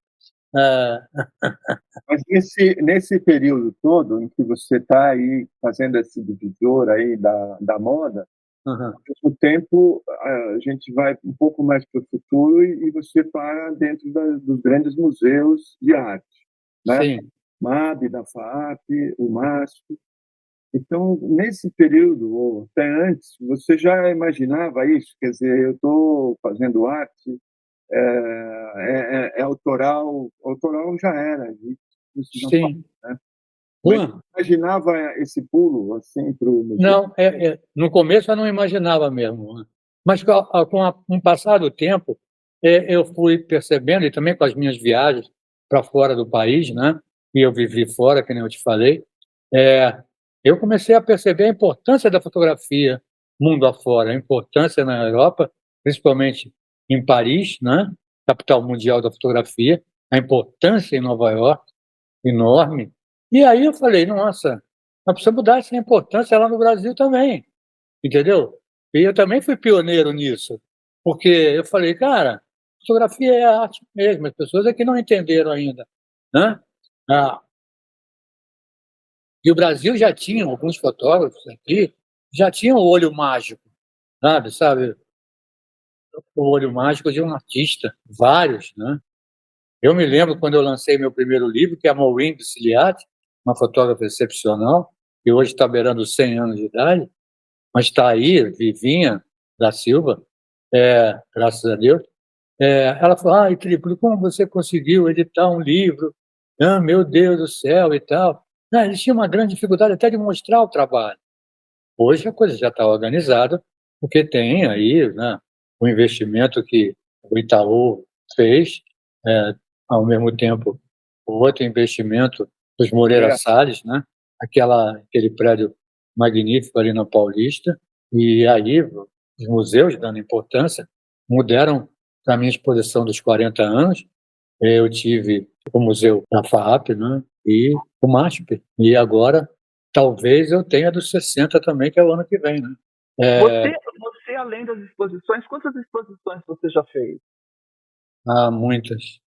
Mas nesse período todo em que você está aí fazendo esse divisor aí da moda, ao mesmo tempo a gente vai um pouco mais para o futuro e você para dentro dos grandes museus de arte, né? sim. MAB, da FAAP, o MASP. Então, nesse período, ou até antes, você já imaginava isso? Quer dizer, eu estou fazendo arte, autoral já era, isso não faz, Sim. né? Mas imaginava esse pulo assim para o museu? Não, no começo eu não imaginava mesmo, né? Mas com o passar do tempo, eu fui percebendo, e também com as minhas viagens para fora do país, né? E eu vivi fora, que nem eu te falei, eu comecei a perceber a importância da fotografia mundo afora, a importância na Europa, principalmente em Paris, né, capital mundial da fotografia, a importância em Nova York, enorme. E aí eu falei, nossa, nós precisamos dar essa importância lá no Brasil também, entendeu? E eu também fui pioneiro nisso, porque eu falei, cara, fotografia é arte mesmo, as pessoas aqui não entenderam ainda, né? Ah, e o Brasil já tinha, alguns fotógrafos aqui, já tinham o olho mágico, sabe? O olho mágico de um artista, vários, né? Eu me lembro quando eu lancei meu primeiro livro, que é a Maureen Ciliati, uma fotógrafa excepcional, que hoje está beirando 100 anos de idade, mas está aí, vivinha da Silva, graças a Deus. Ela falou, Trípoli, como você conseguiu editar um livro? Ah, meu Deus do céu e tal. Eles tinham uma grande dificuldade até de mostrar o trabalho. Hoje a coisa já está organizada, porque tem aí, né, o investimento que o Itaú fez, ao mesmo tempo o outro investimento dos Moreira Salles, né, aquele prédio magnífico ali na Paulista, e aí os museus dando importância, mudaram para a minha exposição dos 40 anos, eu tive o Museu da FAAP, né, e o MASP, e agora talvez eu tenha dos 60 também, que é o ano que vem, né? Você, além das exposições, quantas exposições você já fez? Muitas,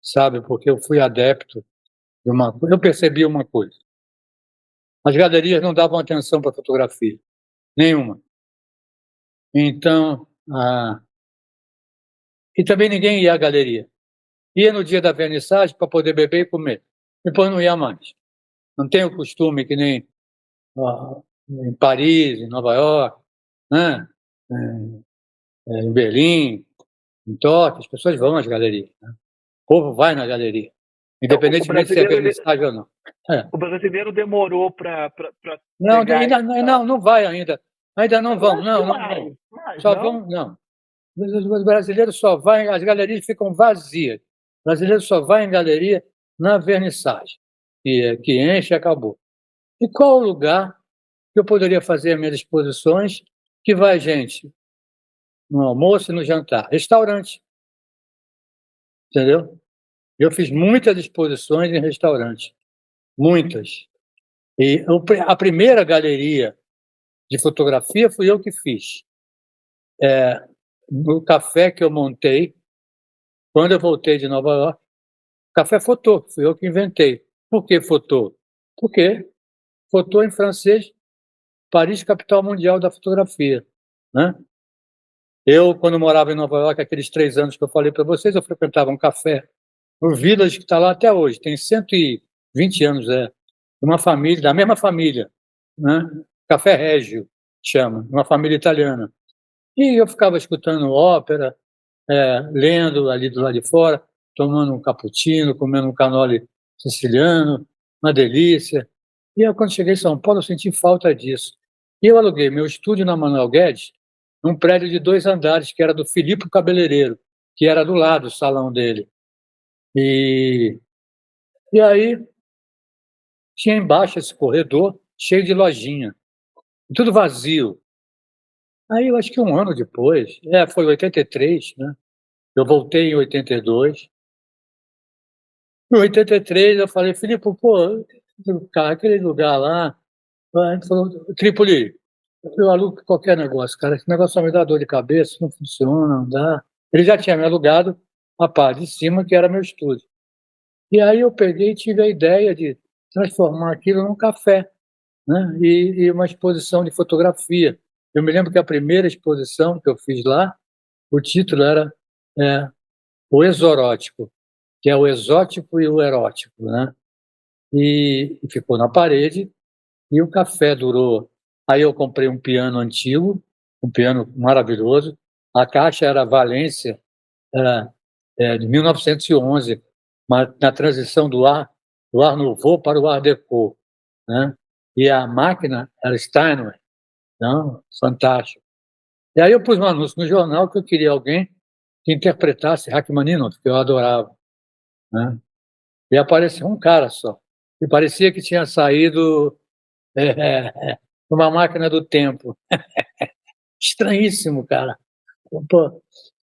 sabe, porque eu fui adepto de uma coisa, eu percebi uma coisa, as galerias não davam atenção para a fotografia, nenhuma. Então, e também ninguém ia à galeria. Ia no dia da vernissagem para poder beber e comer, depois não ia mais. Não tem o costume que nem em Paris, em Nova York, né? Em Berlim, em Tóquio, as pessoas vão às galerias, né? O povo vai na galeria, independentemente se é vernissagem ou não. O brasileiro demorou para não, não vai ainda. Ainda não vão, não. Só vão, não. Os brasileiros só vão, as galerias ficam vazias. O brasileiro só vai em galeria na vernissagem, que enche e acabou. E qual o lugar que eu poderia fazer as minhas exposições que vai gente no almoço e no jantar? Restaurante. Entendeu? Eu fiz muitas exposições em restaurantes. Muitas. E a primeira galeria de fotografia fui eu que fiz. No café que eu montei, quando eu voltei de Nova York, café Photo, fui eu que inventei. Por que Photo? Porque Photo em francês, Paris, capital mundial da fotografia, né? Eu, quando morava em Nova York, aqueles 3 anos que eu falei para vocês, eu frequentava um café no Village, que está lá até hoje, tem 120 anos, uma família, da mesma família, né? Café Régio, chama, uma família italiana. E eu ficava escutando ópera, lendo ali do lado de fora, tomando um cappuccino, comendo um cannoli siciliano, uma delícia. E eu, quando cheguei em São Paulo, eu senti falta disso. E eu aluguei meu estúdio na Manuel Guedes, num prédio de 2 andares, que era do Filipe Cabeleireiro, que era do lado do salão dele. E aí tinha embaixo esse corredor cheio de lojinha, tudo vazio. Aí eu acho que um ano depois, foi 83, né? Eu voltei em 82. Em 83 eu falei, Filipe, aquele lugar lá, a gente falou, Trípoli, eu alugo qualquer negócio, cara, esse negócio só me dá dor de cabeça, não funciona, não dá. Ele já tinha me alugado a parte de cima, que era meu estúdio. E aí eu peguei e tive a ideia de transformar aquilo num café, né? E uma exposição de fotografia. Eu me lembro que a primeira exposição que eu fiz lá, o título era O Exorótico, que é o exótico e o erótico, né? E ficou na parede, e o café durou. Aí eu comprei um piano antigo, um piano maravilhoso. A caixa era Valência, de 1911, na transição do Art Nouveau para o Art Deco, né? E a máquina era Steinway, não? Fantástico. E aí eu pus um anúncio no jornal que eu queria alguém que interpretasse Rachmaninoff, que eu adorava, né? E apareceu um cara só, e parecia que tinha saído uma máquina do tempo. Estranhíssimo, cara. Pô,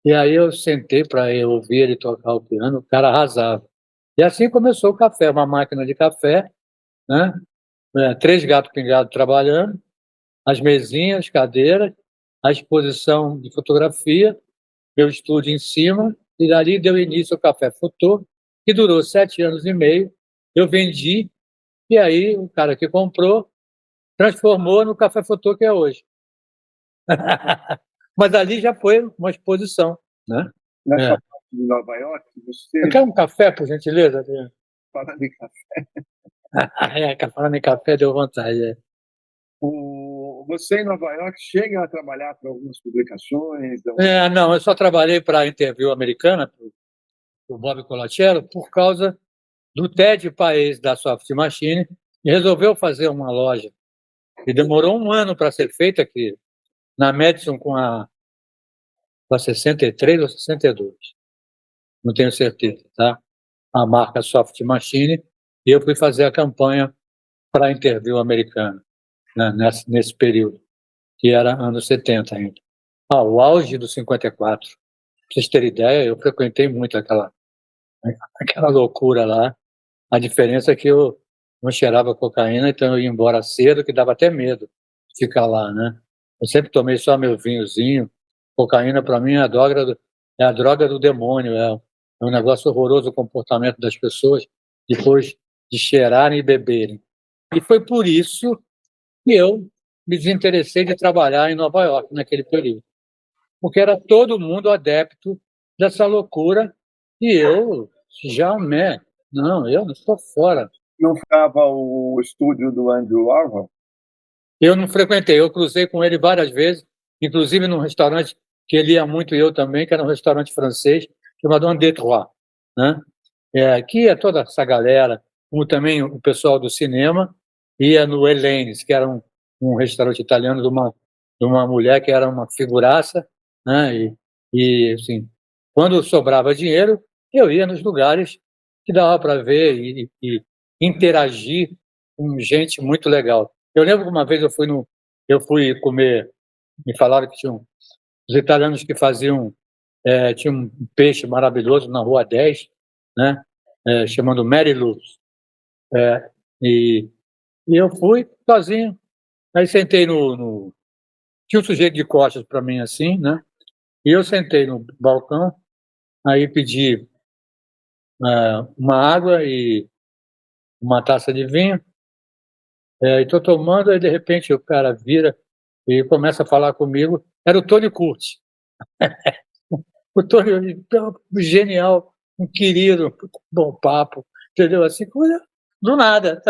e aí eu sentei para ouvir ele tocar o piano, o cara arrasava. E assim começou o café, uma máquina de café, né? 3 gatos pingados trabalhando, as mesinhas, cadeiras, a exposição de fotografia, meu estúdio em cima, e dali deu início ao Café Fotô, que durou 7 anos e meio. Eu vendi, e aí o cara que comprou transformou no Café Fotô que é hoje. Mas ali já foi uma exposição, né? Nessa parte de Nova York, você Eu quero um café, por gentileza? fala de café. Falando em café, deu vontade. Você em Nova York chega a trabalhar para algumas publicações? Não, eu só trabalhei para a Interview Americana, para o Bob Colaccero, por causa do Ted Paes da Soft Machine, e resolveu fazer uma loja. E demorou 1 ano para ser feita aqui, na Madison, com a 63 ou 62. Não tenho certeza, tá? A marca Soft Machine, e eu fui fazer a campanha para a Interview Americana, né, nesse período, que era anos 70 ainda. O auge do 54. Para vocês terem ideia, eu frequentei muito aquela loucura lá. A diferença é que eu não cheirava cocaína, então eu ia embora cedo, que dava até medo de ficar lá, né? Eu sempre tomei só meu vinhozinho. Cocaína, para mim, é a droga do demônio. É um negócio horroroso o comportamento das pessoas depois de cheirarem e beberem. E foi por isso que eu me desinteressei de trabalhar em Nova York naquele período. Porque era todo mundo adepto dessa loucura e eu, jamais. Não, eu não estou fora. Não ficava o estúdio do Andrew Warhol? Eu não frequentei, eu cruzei com ele várias vezes, inclusive num restaurante que ele ia muito e eu também, que era um restaurante francês, chamado Un Deux Trois, né? Aqui é toda essa galera, como também o pessoal do cinema, ia no Elaine's, que era um restaurante italiano de uma mulher que era uma figuraça, né? Assim, quando sobrava dinheiro, eu ia nos lugares que dava para ver e interagir com gente muito legal. Eu lembro que uma vez eu fui comer, me falaram que tinham os italianos que faziam, tinha um peixe maravilhoso na Rua 10, né? Chamando Mary Lou's. E eu fui sozinho. Aí sentei Tinha um sujeito de costas para mim assim, né? E eu sentei no balcão, aí pedi uma água e uma taça de vinho, e estou tomando, aí de repente o cara vira e começa a falar comigo. Era o Tony Curtis. O Tony, genial, um querido, bom papo, entendeu? Assim, coisa do nada.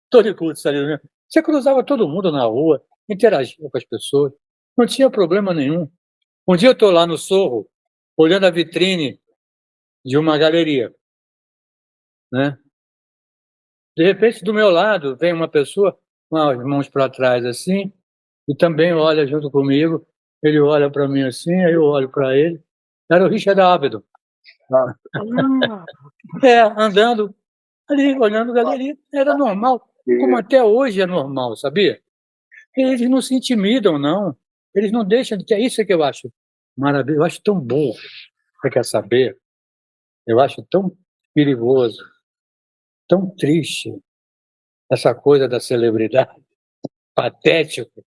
Tony Curtis ali, né? Você cruzava todo mundo na rua, interagia com as pessoas, não tinha problema nenhum. Um dia eu estou lá no Sorro, olhando a vitrine de uma galeria, né? De repente, do meu lado, vem uma pessoa com as mãos para trás assim, e também olha junto comigo. Ele olha para mim assim, aí eu olho para ele. Era o Richard Avedon. Andando ali, olhando a galeria. Era normal, como até hoje é normal, sabia? Eles não se intimidam, não. Eles não deixam de ter. Isso que eu acho maravilhoso. Eu acho tão bom. Você quer saber? Eu acho tão perigoso, tão triste, essa coisa da celebridade, patético,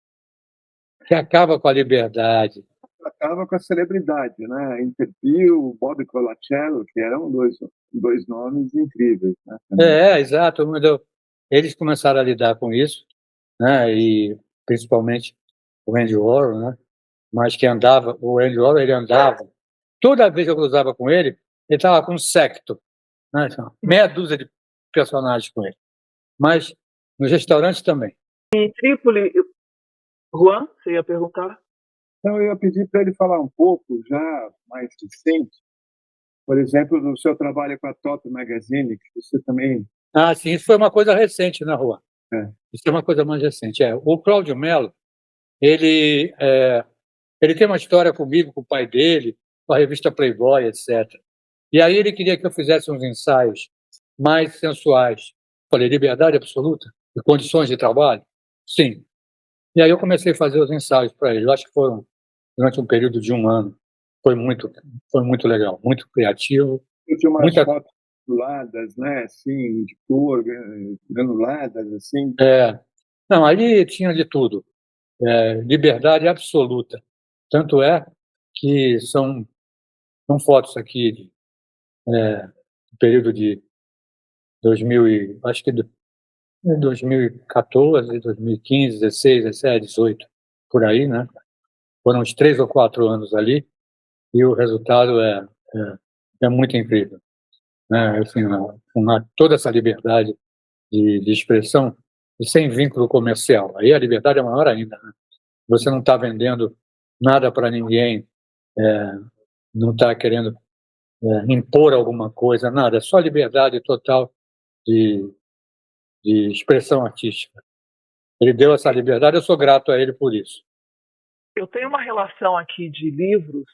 que acaba com a liberdade. Acaba com a celebridade, né? Interview, Bob Colaccero, que eram dois nomes incríveis, né? Exato. Eles começaram a lidar com isso, né? E principalmente o Andy Warhol, né? Mas o Andy Warhol, ele andava. Toda vez que eu cruzava com ele estava com um séquito, né? Meia dúzia de personagens com ele. Mas nos restaurantes também. Em Trípoli, Juan, você ia perguntar? Então, eu ia pedir para ele falar um pouco, já mais recente, por exemplo, do seu trabalho com a Top Magazine, que você também... Sim, isso foi uma coisa recente na rua. Isso é uma coisa mais recente. O Cláudio Mello, ele tem uma história comigo, com o pai dele, com a revista Playboy, etc. E aí ele queria que eu fizesse uns ensaios mais sensuais falei, liberdade absoluta e condições de trabalho? Sim. E aí eu comecei a fazer os ensaios para ele. Eu acho que foram durante um período de 1 ano. Foi muito legal, muito criativo. Eu tinha umas Muita, fotos granuladas, né? Assim, de cor, granuladas, assim. não, ali tinha de tudo. Liberdade absoluta. Tanto é que são fotos aqui do período de 2000 acho que 2014, 2015, 16, 17, 18, por aí, né? Foram uns 3 ou 4 anos ali e o resultado é muito incrível, né? Assim, toda essa liberdade de expressão e sem vínculo comercial. Aí a liberdade é maior ainda, né? Você não está vendendo nada para ninguém, não está querendo impor alguma coisa, nada. É só liberdade total de, de expressão artística. Ele deu essa liberdade, eu sou grato a ele por isso. Eu tenho uma relação aqui de livros,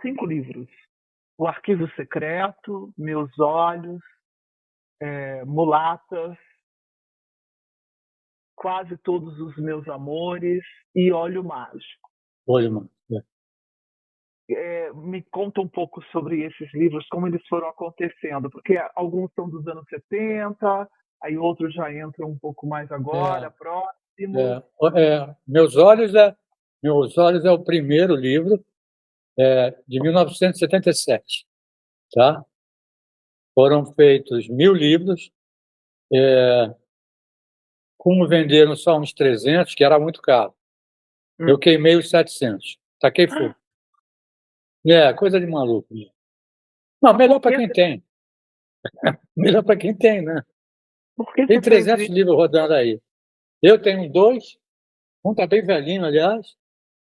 5 livros. O Arquivo Secreto, Meus Olhos, Mulatas, Quase Todos os Meus Amores e Olho Mágico. Olha, mano. Me conta um pouco sobre esses livros, como eles foram acontecendo, porque alguns são dos anos 70, aí outros já entram um pouco mais agora, próximo. Meus Olhos é o primeiro livro, de 1977, tá? Foram feitos 1000 livros, como venderam só uns 300, que era muito caro. Eu queimei os 700, taquei fogo. Coisa de maluco. Não, melhor para quem tem. Melhor para quem tem, né? Por que Tem você fez 300 isso? livros rodando aí. Eu tenho 2, um está bem velhinho, aliás,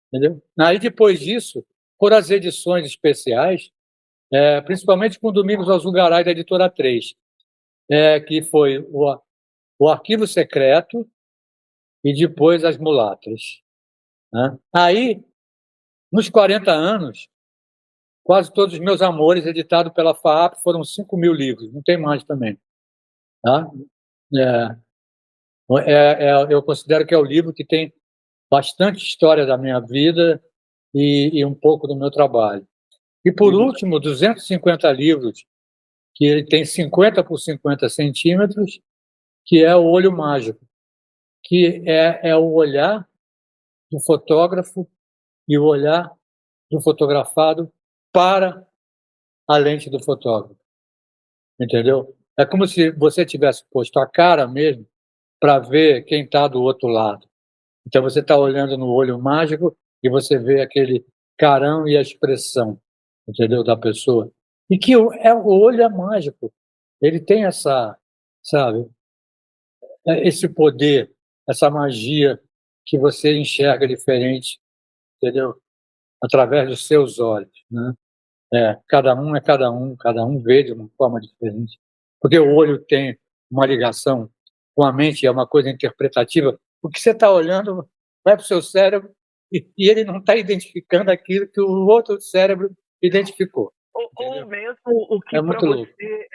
entendeu? Aí, depois disso, foram as edições especiais, principalmente com Domingos Alzugaray, da Editora 3, que foi o Arquivo Secreto e depois As Mulatas, né? Aí, nos 40 anos, quase todos os meus amores, editados pela FAAP, foram 5.000 livros, não tem mais também. Tá? Eu considero que é o livro que tem bastante história da minha vida e um pouco do meu trabalho. E, por último, 250 livros, que ele tem 50 por 50 centímetros, que é o Olho Mágico, que é o olhar do fotógrafo e o olhar do fotografado para a lente do fotógrafo. Entendeu? É como se você tivesse posto a cara mesmo para ver quem está do outro lado. Então você está olhando no olho mágico e você vê aquele carão e a expressão, entendeu, da pessoa. E que o olho é mágico. Ele tem sabe, esse poder, essa magia que você enxerga diferente, entendeu? Através dos seus olhos, né? Cada um vê de uma forma diferente. Porque o olho tem uma ligação com a mente, é uma coisa interpretativa. O que você está olhando vai para o seu cérebro e ele não está identificando aquilo que o outro cérebro identificou. Ou mesmo o que para você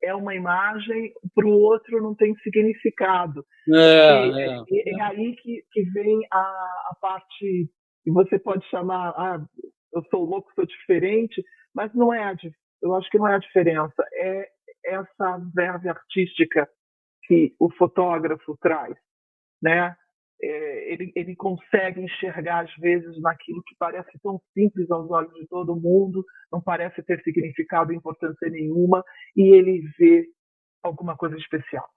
é uma imagem, para o outro não tem significado. É aí que vem a parte que você pode chamar, eu sou louco, sou diferente, mas não é, eu acho que não é a diferença, é essa verve artística que o fotógrafo traz, né? Ele consegue enxergar, às vezes, naquilo que parece tão simples aos olhos de todo mundo, não parece ter significado e importância nenhuma, e ele vê alguma coisa especial.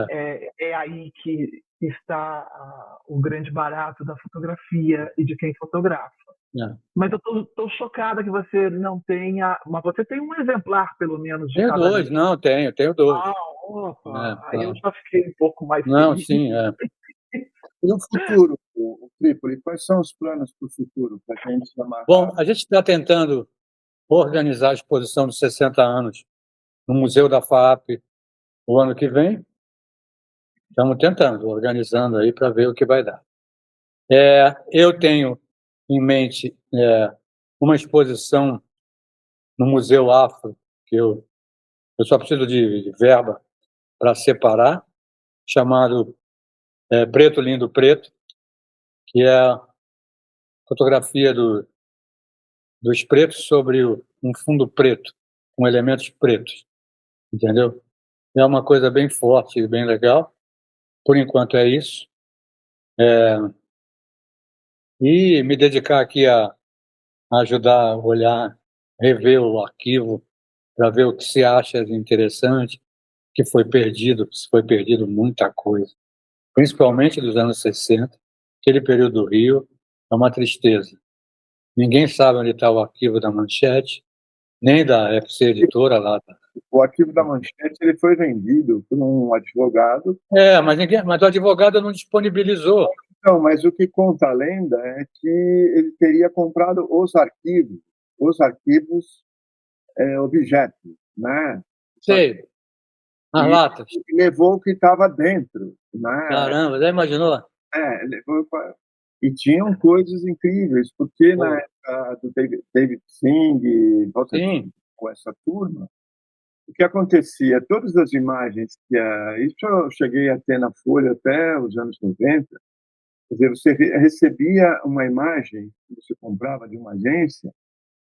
É aí que está o grande barato da fotografia e de quem fotografa. Mas eu estou chocada que você não tenha... Mas você tem um exemplar, pelo menos, de tenho cada 2, livro. não, tenho 2. Aí eu já fiquei um pouco mais Não, feliz. sim, E o futuro, o Trípoli, quais são os planos para o futuro, para a gente chamar? Bom, a gente está tentando organizar a exposição dos 60 anos no Museu da FAAP o ano que vem. Estamos tentando, organizando aí para ver o que vai dar. Eu tenho em mente uma exposição no Museu Afro, que eu só preciso de verba para separar, chamado Preto Lindo Preto, que é a fotografia dos pretos sobre um fundo preto, com elementos pretos, entendeu? É uma coisa bem forte e bem legal. Por enquanto é isso. E me dedicar aqui a ajudar a olhar, rever o arquivo, para ver o que se acha de interessante, que foi perdido, se foi perdido muita coisa, principalmente dos anos 60, aquele período do Rio, é uma tristeza. Ninguém sabe onde está o arquivo da Manchete, nem da FC Editora lá. O arquivo da Manchete ele foi vendido por um advogado. Mas o advogado não disponibilizou. Não, mas o que conta a lenda é que ele teria comprado os arquivos objetos, né? Sei, as latas. E levou o que estava dentro, né? Caramba, já imaginou? E tinham coisas incríveis, porque na época do David Singh, com essa turma, o que acontecia, todas as imagens isso eu cheguei a ter na Folha até os anos 90, quer dizer, você recebia uma imagem que você comprava de uma agência,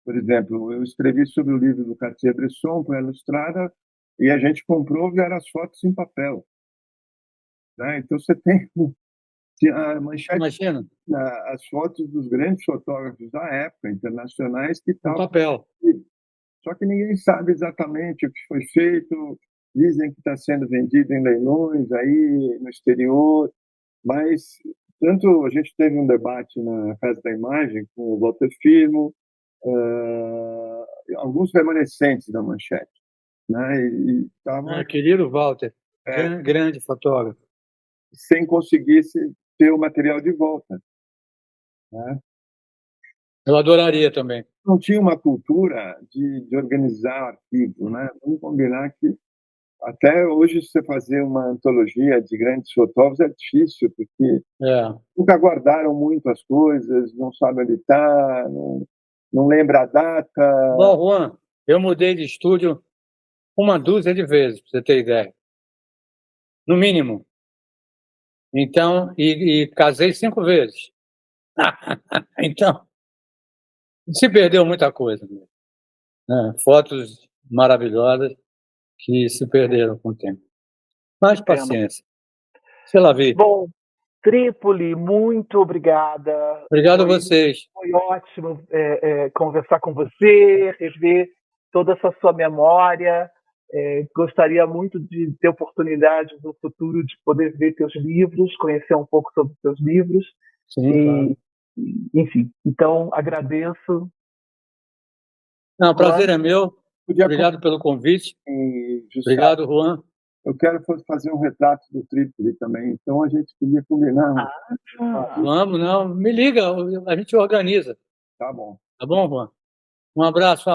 por exemplo, eu escrevi sobre o livro do Cartier-Bresson para a Ilustrada e a gente comprou vieram as fotos em papel, né? Então você tem a Manchete, imagina, as fotos dos grandes fotógrafos da época, internacionais, que estavam no papel. Só que ninguém sabe exatamente o que foi feito, dizem que está sendo vendido em leilões aí no exterior, mas tanto a gente teve um debate na Casa da Imagem com o Walter Firmo, alguns remanescentes da Manchete, né? Querido Walter, grande fotógrafo. Sem conseguir ter o material de volta, né? Eu adoraria também. Não tinha uma cultura de organizar arquivo, né? Vamos combinar que até hoje você fazer uma antologia de grandes fotógrafos é difícil, porque nunca guardaram muito as coisas, não sabe onde está, não lembra a data. Bom, Juan, eu mudei de estúdio uma dúzia de vezes, para você ter ideia. No mínimo. Então, e casei 5 vezes. Então, se perdeu muita coisa, né? Fotos maravilhosas que se perderam com o tempo. Mas paciência. Sei lá, vi. Bom, Trípoli, muito obrigada. Obrigado a vocês. Foi ótimo conversar com você, rever toda essa sua memória. Gostaria muito de ter oportunidade no futuro de poder ver teus livros, conhecer um pouco sobre teus livros. Sim, claro. Enfim, então agradeço. Não, o prazer é meu. Obrigado pelo convite. Obrigado, Juan. Eu quero fazer um retrato do Trípoli também, então a gente podia combinar. Vamos, não, me liga, a gente organiza. Tá bom. Tá bom, Juan? Um abraço.